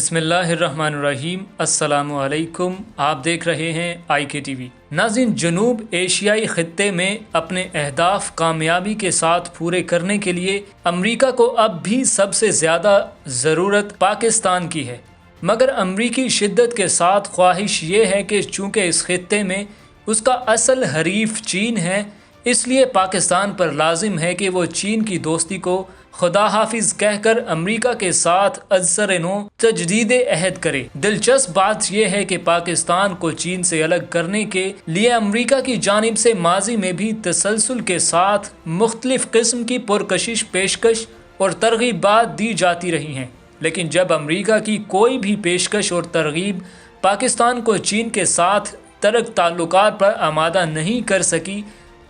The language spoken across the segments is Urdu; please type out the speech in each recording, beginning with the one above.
بسم اللہ الرحمن الرحیم۔ السلام علیکم، آپ دیکھ رہے ہیں IK-TV۔ ناظرین، جنوب ایشیائی خطے میں اپنے اہداف کامیابی کے ساتھ پورے کرنے کے لیے امریکہ کو اب بھی سب سے زیادہ ضرورت پاکستان کی ہے، مگر امریکی شدت کے ساتھ خواہش یہ ہے کہ چونکہ اس خطے میں اس کا اصل حریف چین ہے، اس لیے پاکستان پر لازم ہے کہ وہ چین کی دوستی کو خدا حافظ کہہ کر امریکہ کے ساتھ ازسر نو تجدید عہد کرے۔ دلچسپ بات یہ ہے کہ پاکستان کو چین سے الگ کرنے کے لیے امریکہ کی جانب سے ماضی میں بھی تسلسل کے ساتھ مختلف قسم کی پرکشش، پیشکش اور ترغیبات دی جاتی رہی ہیں، لیکن جب امریکہ کی کوئی بھی پیشکش اور ترغیب پاکستان کو چین کے ساتھ ترک تعلقات پر آمادہ نہیں کر سکی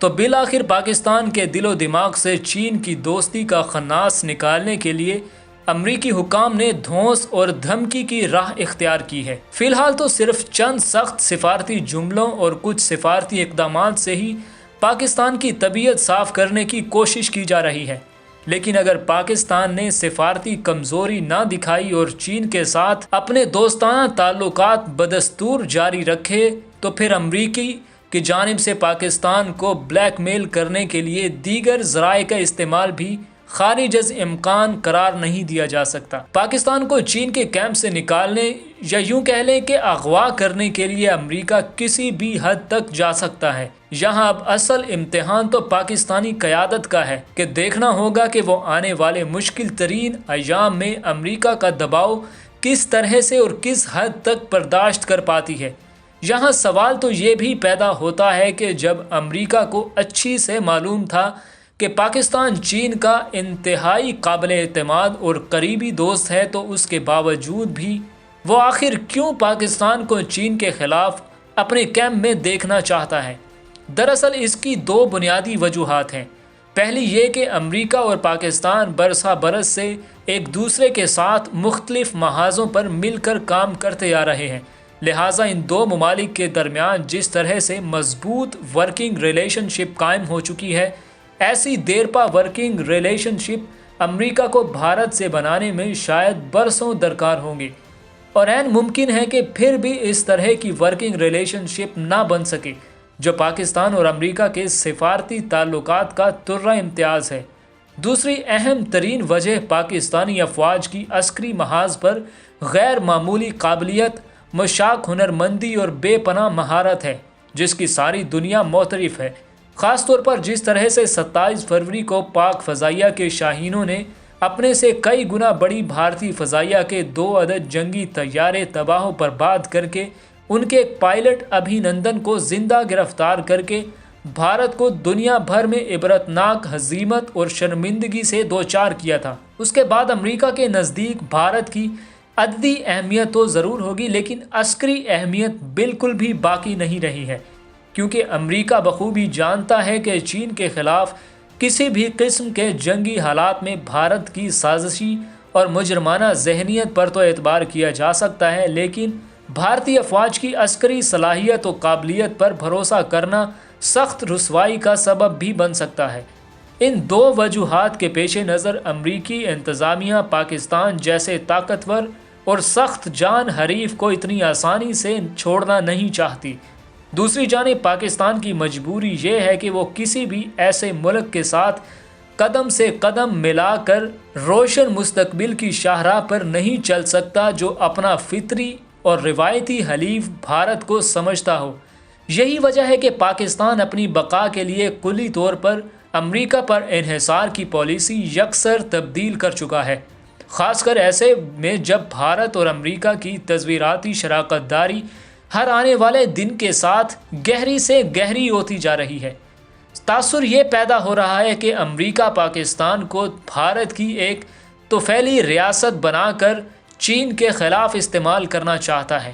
تو بالآخر پاکستان کے دل و دماغ سے چین کی دوستی کا خناس نکالنے کے لیے امریکی حکام نے دھونس اور دھمکی کی راہ اختیار کی ہے۔ فی الحال تو صرف چند سخت سفارتی جملوں اور کچھ سفارتی اقدامات سے ہی پاکستان کی طبیعت صاف کرنے کی کوشش کی جا رہی ہے، لیکن اگر پاکستان نے سفارتی کمزوری نہ دکھائی اور چین کے ساتھ اپنے دوستانہ تعلقات بدستور جاری رکھے تو پھر امریکی کی جانب سے پاکستان کو بلیک میل کرنے کے لیے دیگر ذرائع کا استعمال بھی خارج از امکان قرار نہیں دیا جا سکتا۔ پاکستان کو چین کے کیمپ سے نکالنے یا یوں کہہ لیں کہ اغوا کرنے کے لیے امریکہ کسی بھی حد تک جا سکتا ہے۔ یہاں اب اصل امتحان تو پاکستانی قیادت کا ہے کہ دیکھنا ہوگا کہ وہ آنے والے مشکل ترین ایام میں امریکہ کا دباؤ کس طرح سے اور کس حد تک برداشت کر پاتی ہے۔ یہاں سوال تو یہ بھی پیدا ہوتا ہے کہ جب امریکہ کو اچھی سے معلوم تھا کہ پاکستان چین کا انتہائی قابل اعتماد اور قریبی دوست ہے تو اس کے باوجود بھی وہ آخر کیوں پاکستان کو چین کے خلاف اپنے کیمپ میں دیکھنا چاہتا ہے؟ دراصل اس کی دو بنیادی وجوہات ہیں۔ پہلی یہ کہ امریکہ اور پاکستان برسہ برس سے ایک دوسرے کے ساتھ مختلف محاذوں پر مل کر کام کرتے آ رہے ہیں، لہٰذا ان دو ممالک کے درمیان جس طرح سے مضبوط ورکنگ ریلیشن شپ قائم ہو چکی ہے، ایسی دیرپا ورکنگ ریلیشن شپ امریکہ کو بھارت سے بنانے میں شاید برسوں درکار ہوں گے، اور عین ممکن ہے کہ پھر بھی اس طرح کی ورکنگ ریلیشن شپ نہ بن سکے جو پاکستان اور امریکہ کے سفارتی تعلقات کا ترہ امتیاز ہے۔ دوسری اہم ترین وجہ پاکستانی افواج کی عسکری محاذ پر غیر معمولی قابلیت، مشاق ہنرمندی اور بے پناہ مہارت ہے، جس کی ساری دنیا معترف ہے۔ خاص طور پر جس طرح سے 27 فروری کو پاک فضائیہ کے شاہینوں نے اپنے سے کئی گنا بڑی بھارتی فضائیہ کے 2 عدد جنگی طیارے تباہ و برباد کر کے ان کے ایک پائلٹ ابھی نندن کو زندہ گرفتار کر کے بھارت کو دنیا بھر میں عبرتناک ہزیمت اور شرمندگی سے دوچار کیا تھا، اس کے بعد امریکہ کے نزدیک بھارت کی عددی اہمیت تو ضرور ہوگی لیکن عسکری اہمیت بالکل بھی باقی نہیں رہی ہے، کیونکہ امریکہ بخوبی جانتا ہے کہ چین کے خلاف کسی بھی قسم کے جنگی حالات میں بھارت کی سازشی اور مجرمانہ ذہنیت پر تو اعتبار کیا جا سکتا ہے، لیکن بھارتی افواج کی عسکری صلاحیت و قابلیت پر بھروسہ کرنا سخت رسوائی کا سبب بھی بن سکتا ہے۔ ان دو وجوہات کے پیش نظر امریکی انتظامیہ پاکستان جیسے طاقتور اور سخت جان حریف کو اتنی آسانی سے چھوڑنا نہیں چاہتی۔ دوسری جانب پاکستان کی مجبوری یہ ہے کہ وہ کسی بھی ایسے ملک کے ساتھ قدم سے قدم ملا کر روشن مستقبل کی شاہراہ پر نہیں چل سکتا جو اپنا فطری اور روایتی حلیف بھارت کو سمجھتا ہو۔ یہی وجہ ہے کہ پاکستان اپنی بقا کے لیے کلی طور پر امریکہ پر انحصار کی پالیسی یکسر تبدیل کر چکا ہے، خاص کر ایسے میں جب بھارت اور امریکہ کی تصویراتی شراکت داری ہر آنے والے دن کے ساتھ گہری سے گہری ہوتی جا رہی ہے۔ تاثر یہ پیدا ہو رہا ہے کہ امریکہ پاکستان کو بھارت کی ایک طفیلی ریاست بنا کر چین کے خلاف استعمال کرنا چاہتا ہے۔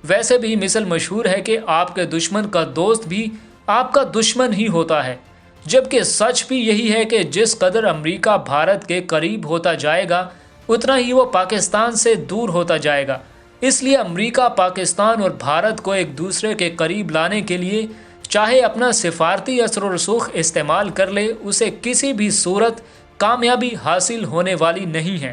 ویسے بھی مثل مشہور ہے کہ آپ کے دشمن کا دوست بھی آپ کا دشمن ہی ہوتا ہے، جبکہ سچ بھی یہی ہے کہ جس قدر امریکہ بھارت کے قریب ہوتا جائے گا اتنا ہی وہ پاکستان سے دور ہوتا جائے گا۔ اس لیے امریکہ پاکستان اور بھارت کو ایک دوسرے کے قریب لانے کے لیے چاہے اپنا سفارتی اثر و رسوخ استعمال کر لے، اسے کسی بھی صورت کامیابی حاصل ہونے والی نہیں ہے۔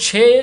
6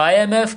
IMF